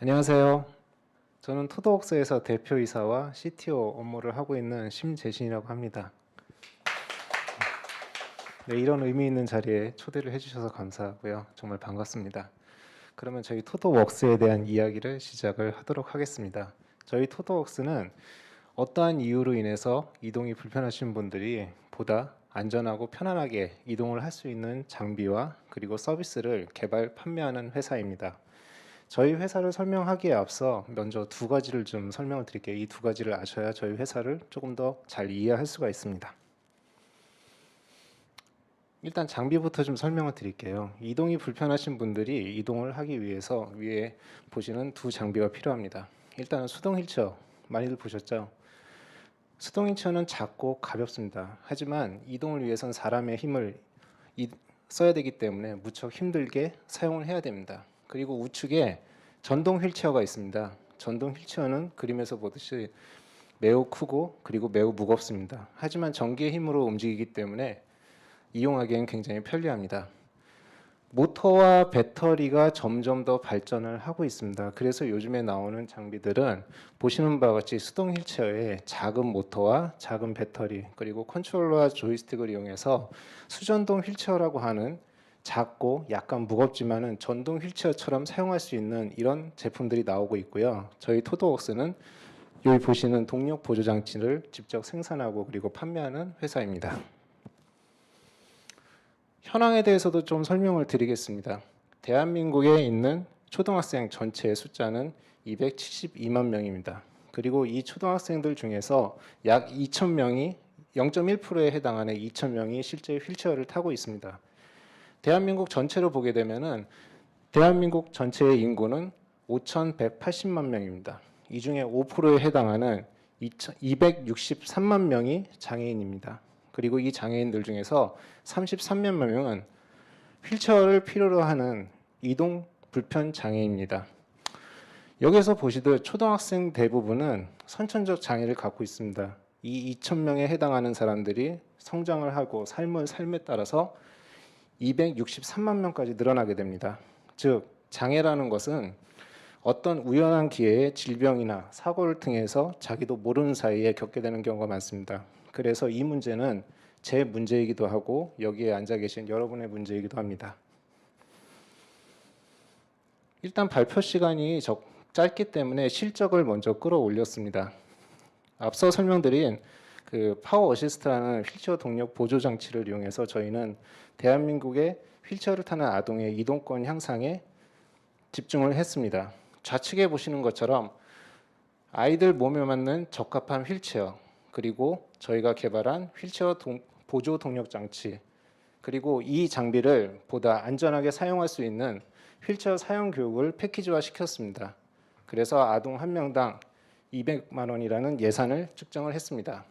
안녕하세요. 저는 토도웍스에서 대표이사와 CTO 업무를 하고 있는 심재신이라고 합니다. 네, 이런 의미 있는 자리에 초대를 해주셔서 감사하고요. 정말 반갑습니다. 그러면 저희 토도웍스에 대한 이야기를 시작을 하도록 하겠습니다. 저희 토도웍스는 어떠한 이유로 인해서 이동이 불편하신 분들이 보다 안전하고 편안하게 이동을 할 수 있는 장비와 그리고 서비스를 개발, 판매하는 회사입니다. 저희 회사를 설명하기에 앞서 먼저 두 가지를 좀 설명을 드릴게요. 이 두 가지를 아셔야 저희 회사를 조금 더 잘 이해할 수가 있습니다. 일단 장비부터 좀 설명을 드릴게요. 이동이 불편하신 분들이 이동을 하기 위해서 위에 보시는 두 장비가 필요합니다. 일단은 수동 휠체어, 많이들 보셨죠? 수동 휠체어는 작고 가볍습니다. 하지만 이동을 위해선 사람의 힘을 써야 되기 때문에 무척 힘들게 사용을 해야 됩니다. 그리고 우측에 전동 휠체어가 있습니다. 전동 휠체어는 그림에서 보듯이 매우 크고 그리고 매우 무겁습니다. 하지만 전기의 힘으로 움직이기 때문에 이용하기엔 굉장히 편리합니다. 모터와 배터리가 점점 더 발전을 하고 있습니다. 그래서 요즘에 나오는 장비들은 보시는 바와 같이 수동 휠체어에 작은 모터와 작은 배터리 그리고 컨트롤러와 조이스틱을 이용해서 수전동 휠체어라고 하는 작고 약간 무겁지만은 전동 휠체어처럼 사용할 수 있는 이런 제품들이 나오고 있고요. 저희 토도웍스는 여기 보시는 동력 보조 장치를 직접 생산하고 그리고 판매하는 회사입니다. 현황에 대해서도 좀 설명을 드리겠습니다. 대한민국에 있는 초등학생 전체의 숫자는 272만 명입니다. 그리고 이 초등학생들 중에서 약 2,000명이 0.1%에 해당하는 2,000명이 실제 휠체어를 타고 있습니다. 대한민국 전체로 보게 되면은 대한민국 전체의 인구는 5,180만 명입니다. 이 중에 5%에 해당하는 263만 명이 장애인입니다. 그리고 이 장애인들 중에서 33만 명은 휠체어를 필요로 하는 이동 불편 장애입니다. 여기서 보시듯 초등학생 대부분은 선천적 장애를 갖고 있습니다. 이 2,000명에 해당하는 사람들이 성장을 하고 삶에 따라서 263만 명까지 늘어나게 됩니다. 즉 장애라는 것은 어떤 우연한 기회에 질병이나 사고를 통해서 자기도 모르는 사이에 겪게 되는 경우가 많습니다. 그래서 이 문제는 제 문제이기도 하고 여기에 앉아 계신 여러분의 문제이기도 합니다. 일단 발표 시간이 짧기 때문에 실적을 먼저 끌어올렸습니다. 앞서 설명드린 그 파워 어시스트라는 휠체어 동력 보조 장치를 이용해서 저희는 대한민국의 휠체어를 타는 아동의 이동권 향상에 집중을 했습니다. 좌측에 보시는 것처럼 아이들 몸에 맞는 적합한 휠체어, 그리고 저희가 개발한 휠체어 보조 동력 장치, 그리고 이 장비를 보다 안전하게 사용할 수 있는 휠체어 사용 교육을 패키지화 시켰습니다. 그래서 아동 한 명당 200만 원이라는 예산을 측정을 했습니다.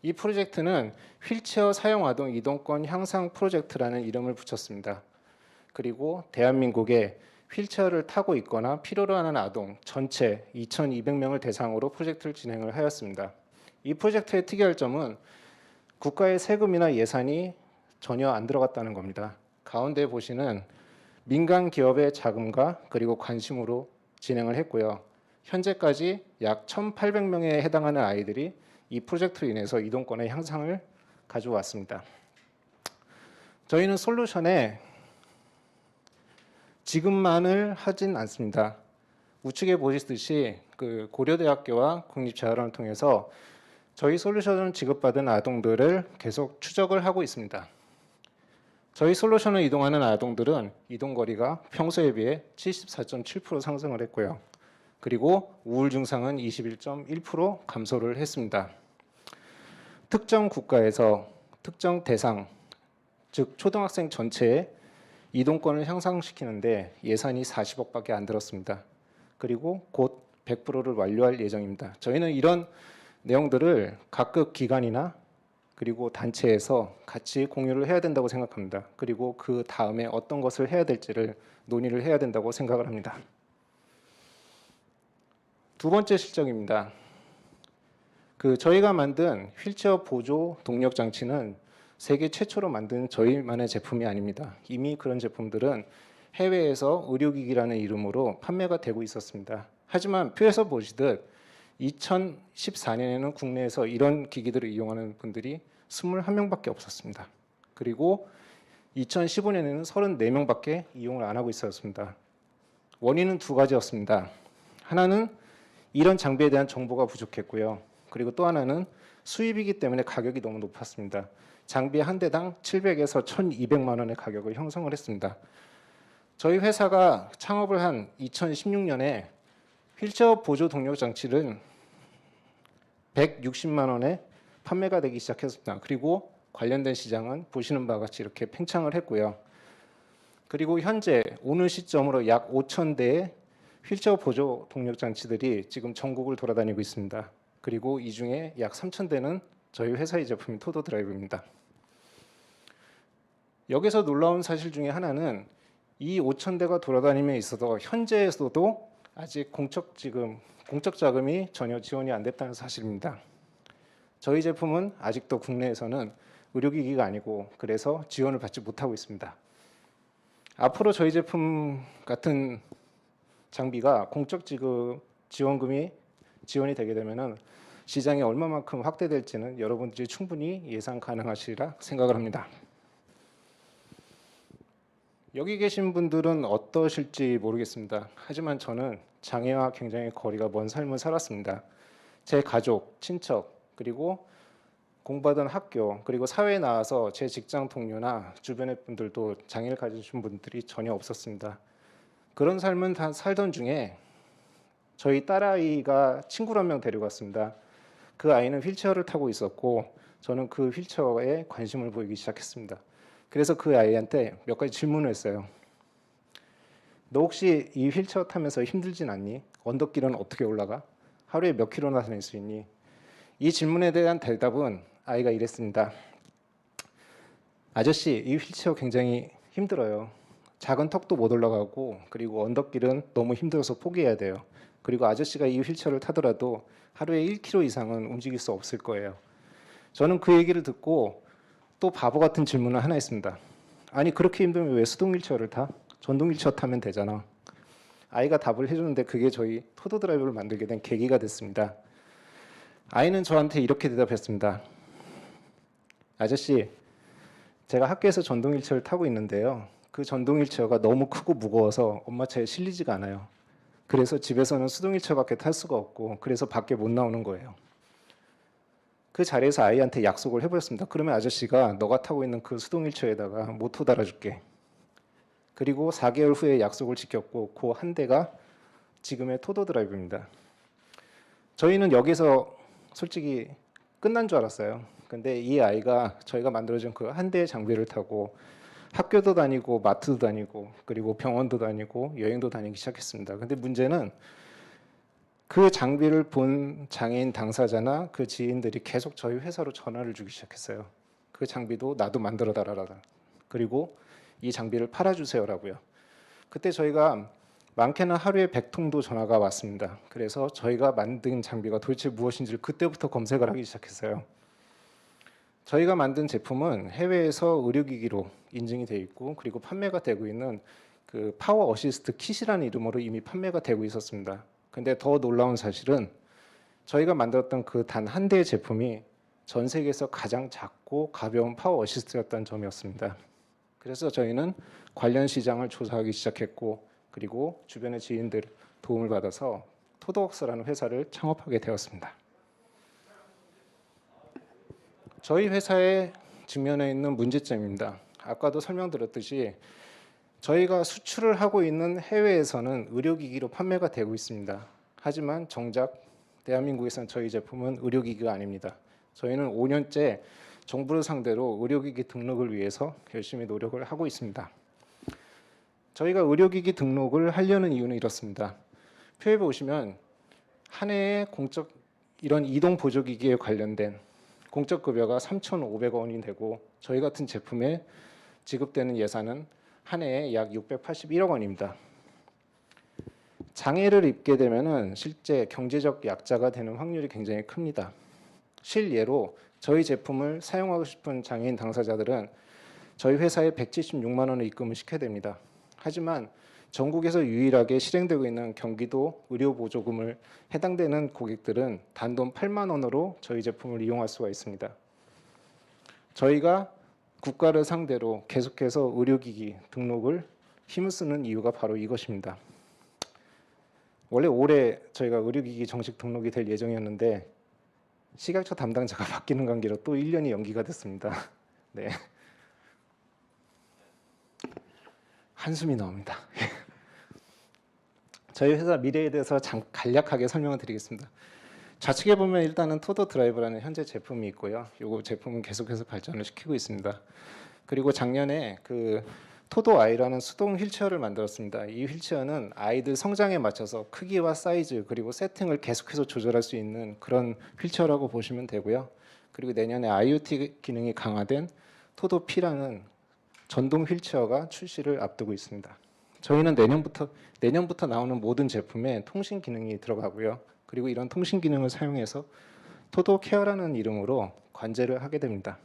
이 프로젝트는 휠체어 사용 아동 이동권 향상 프로젝트라는 이름을 붙였습니다. 그리고 대한민국에 휠체어를 타고 있거나 필요로 하는 아동 전체 2,200명을 대상으로 프로젝트를 진행을 하였습니다. 이 프로젝트의 특이할 점은 국가의 세금이나 예산이 전혀 안 들어갔다는 겁니다. 가운데 보시는 민간 기업의 자금과 그리고 관심으로 진행을 했고요. 현재까지 약 1,800명에 해당하는 아이들이 이 프로젝트로 인해서 이동권의 향상을 가져왔습니다. 저희는 솔루션에 지급만을 하진 않습니다. 우측에 보시듯이 그 고려대학교와 국립재활원을 통해서 저희 솔루션을 지급받은 아동들을 계속 추적을 하고 있습니다. 저희 솔루션을 이동하는 아동들은 이동거리가 평소에 비해 74.7% 상승을 했고요. 그리고 우울 증상은 21.1% 감소를 했습니다. 특정 국가에서 특정 대상, 즉 초등학생 전체의 이동권을 향상시키는데 예산이 40억밖에 안 들었습니다. 그리고 곧 100%를 완료할 예정입니다. 저희는 이런 내용들을 각급 기관이나 그리고 단체에서 같이 공유를 해야 된다고 생각합니다. 그리고 그 다음에 어떤 것을 해야 될지를 논의를 해야 된다고 생각을 합니다. 두 번째 실적입니다. 저희가 만든 휠체어 보조 동력 장치는 세계 최초로 만든 저희만의 제품이 아닙니다. 이미 그런 제품들은 해외에서 의료기기라는 이름으로 판매가 되고 있었습니다. 하지만 표에서 보시듯 2014년에는 국내에서 이런 기기들을 이용하는 분들이 21명밖에 없었습니다. 그리고 2015년에는 34명밖에 이용을 안 하고 있었습니다. 원인은 두 가지였습니다. 하나는 이런 장비에 대한 정보가 부족했고요. 그리고 또 하나는 수입이기 때문에 가격이 너무 높았습니다. 장비 한 대당 700에서 1,200만 원의 가격을 형성을 했습니다. 저희 회사가 창업을 한 2016년에 휠체어 보조 동력 장치를 160만 원에 판매가 되기 시작했습니다. 그리고 관련된 시장은 보시는 바와 같이 이렇게 팽창을 했고요. 그리고 현재 오늘 시점으로 약 5,000대의 휠체어 보조 동력 장치들이 지금 전국을 돌아다니고 있습니다. 그리고 이 중에 약 3,000대는 저희 회사의 제품인 토도 드라이브입니다. 여기서 놀라운 사실 중에 하나는 이 5,000대가 돌아다니며 있어도 현재에서도 아직 공적 자금이 전혀 지원이 안 됐다는 사실입니다. 저희 제품은 아직도 국내에서는 의료기기가 아니고 그래서 지원을 받지 못하고 있습니다. 앞으로 저희 제품 같은 장비가 공적 지원금이 지원이 되게 되면은 시장이 얼마만큼 확대될지는 여러분들이 충분히 예상 가능하시리라 생각을 합니다. 여기 계신 분들은 어떠실지 모르겠습니다. 하지만 저는 장애와 굉장히 거리가 먼 삶을 살았습니다. 제 가족, 친척, 그리고 공부하던 학교, 그리고 사회에 나와서 제 직장 동료나 주변의 분들도 장애를 가지신 분들이 전혀 없었습니다. 그런 삶은 다 살던 중에 저희 딸아이가 친구를 한 명 데려갔습니다. 그 아이는 휠체어를 타고 있었고 저는 그 휠체어에 관심을 보이기 시작했습니다. 그래서 그 아이한테 몇 가지 질문을 했어요. 너 혹시 이 휠체어 타면서 힘들진 않니? 언덕길은 어떻게 올라가? 하루에 몇 킬로나 다닐 수 있니? 이 질문에 대한 대답은 아이가 이랬습니다. 아저씨, 이 휠체어 굉장히 힘들어요. 작은 턱도 못 올라가고 그리고 언덕길은 너무 힘들어서 포기해야 돼요. 그리고 아저씨가 이 휠체어를 타더라도 하루에 1km 이상은 움직일 수 없을 거예요. 저는 그 얘기를 듣고 또 바보 같은 질문을 하나 했습니다. 아니 그렇게 힘들면 왜 수동 휠체어를 타? 전동 휠체어 타면 되잖아. 아이가 답을 해주는데 그게 저희 토도 드라이브를 만들게 된 계기가 됐습니다. 아이는 저한테 이렇게 대답했습니다. 아저씨, 제가 학교에서 전동 휠체어를 타고 있는데요. 그 전동 휠체어가 너무 크고 무거워서 엄마 차에 실리지가 않아요. 그래서 집에서는 수동 휠체어밖에 탈 수가 없고 그래서 밖에 못 나오는 거예요. 그 자리에서 아이한테 약속을 해버렸습니다. 그러면 아저씨가 너가 타고 있는 그 수동 휠체어에다가 모터 달아줄게. 그리고 4개월 후에 약속을 지켰고 그 한 대가 지금의 토도 드라이브입니다. 저희는 여기서 솔직히 끝난 줄 알았어요. 근데 이 아이가 저희가 만들어준 그 한 대의 장비를 타고 학교도 다니고 마트도 다니고 그리고 병원도 다니고 여행도 다니기 시작했습니다. 근데 문제는 그 장비를 본 장애인 당사자나 그 지인들이 계속 저희 회사로 전화를 주기 시작했어요. 그 장비도 나도 만들어 달아라. 그리고 이 장비를 팔아주세요라고요. 그때 저희가 많게는 하루에 100통도 전화가 왔습니다. 그래서 저희가 만든 장비가 도대체 무엇인지를 그때부터 검색을 하기 시작했어요. 저희가 만든 제품은 해외에서 의료기기로 인증이 되어 있고 그리고 판매가 되고 있는 그 파워 어시스트 킷이라는 이름으로 이미 판매가 되고 있었습니다. 근데 더 놀라운 사실은 저희가 만들었던 그 단 한 대의 제품이 전 세계에서 가장 작고 가벼운 파워 어시스트였다는 점이었습니다. 그래서 저희는 관련 시장을 조사하기 시작했고 그리고 주변의 지인들 도움을 받아서 토도웍스라는 회사를 창업하게 되었습니다. 저희 회사에 직면해 있는 문제점입니다. 아까도 설명드렸듯이 저희가 수출을 하고 있는 해외에서는 의료기기로 판매가 되고 있습니다. 하지만 정작 대한민국에서는 저희 제품은 의료기기가 아닙니다. 저희는 5년째 정부를 상대로 의료기기 등록을 위해서 열심히 노력을 하고 있습니다. 저희가 의료기기 등록을 하려는 이유는 이렇습니다. 표에 보시면 한 해에 공적 이런 이동 보조기기에 관련된 공적 급여가 3,500원이 되고 저희 같은 제품에 지급되는 예산은 한 해에 약 681억 원입니다. 장애를 입게 되면은 실제 경제적 약자가 되는 확률이 굉장히 큽니다. 실예로 저희 제품을 사용하고 싶은 장애인 당사자들은 저희 회사에 176만 원을 입금을 시켜야 됩니다. 하지만 전국에서 유일하게 실행되고 있는 경기도 의료보조금을 해당되는 고객들은 단돈 8만 원으로 저희 제품을 이용할 수가 있습니다. 저희가 국가를 상대로 계속해서 의료기기 등록을 힘쓰는 이유가 바로 이것입니다. 원래 올해 저희가 의료기기 정식 등록이 될 예정이었는데 식약처 담당자가 바뀌는 관계로 또 1년이 연기가 됐습니다. 네. 한숨이 나옵니다. 저희 회사 미래에 대해서 간략하게 설명을 드리겠습니다. 좌측에 보면 일단은 토도 드라이브라는 현재 제품이 있고요. 이 제품은 계속해서 발전을 시키고 있습니다. 그리고 작년에 그 토도 아이라는 수동 휠체어를 만들었습니다. 이 휠체어는 아이들 성장에 맞춰서 크기와 사이즈 그리고 세팅을 계속해서 조절할 수 있는 그런 휠체어라고 보시면 되고요. 그리고 내년에 IoT 기능이 강화된 토도 P라는 전동 휠체어가 출시를 앞두고 있습니다. 저희는 내년부터 나오는 모든 제품에 통신 기능이 들어가고요. 그리고 이런 통신 기능을 사용해서 토도 케어라는 이름으로 관제를 하게 됩니다.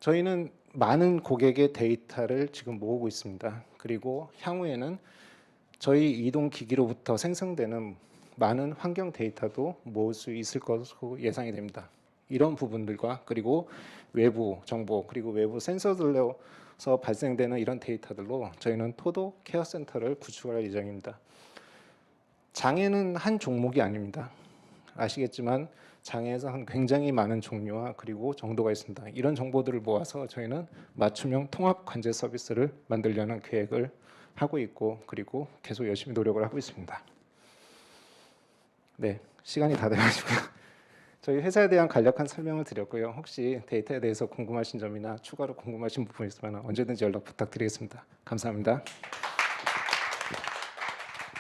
저희는 많은 고객의 데이터를 지금 모으고 있습니다. 그리고 향후에는 저희 이동 기기로부터 생성되는 많은 환경 데이터도 모을 수 있을 것으로 예상이 됩니다. 이런 부분들과 그리고 외부 정보 그리고 외부 센서들로서 발생되는 이런 데이터들로 저희는 토도 케어 센터를 구축할 예정입니다. 장애는 한 종목이 아닙니다. 아시겠지만 장애에서 굉장히 많은 종류와 그리고 정도가 있습니다. 이런 정보들을 모아서 저희는 맞춤형 통합 관제 서비스를 만들려는 계획을 하고 있고 그리고 계속 열심히 노력을 하고 있습니다. 네, 시간이 다 돼가지고요. 저희 회사에 대한 간략한 설명을 드렸고요. 혹시 데이터에 대해서 궁금하신 점이나 추가로 궁금하신 부분 있으면 언제든지 연락 부탁드리겠습니다. 감사합니다.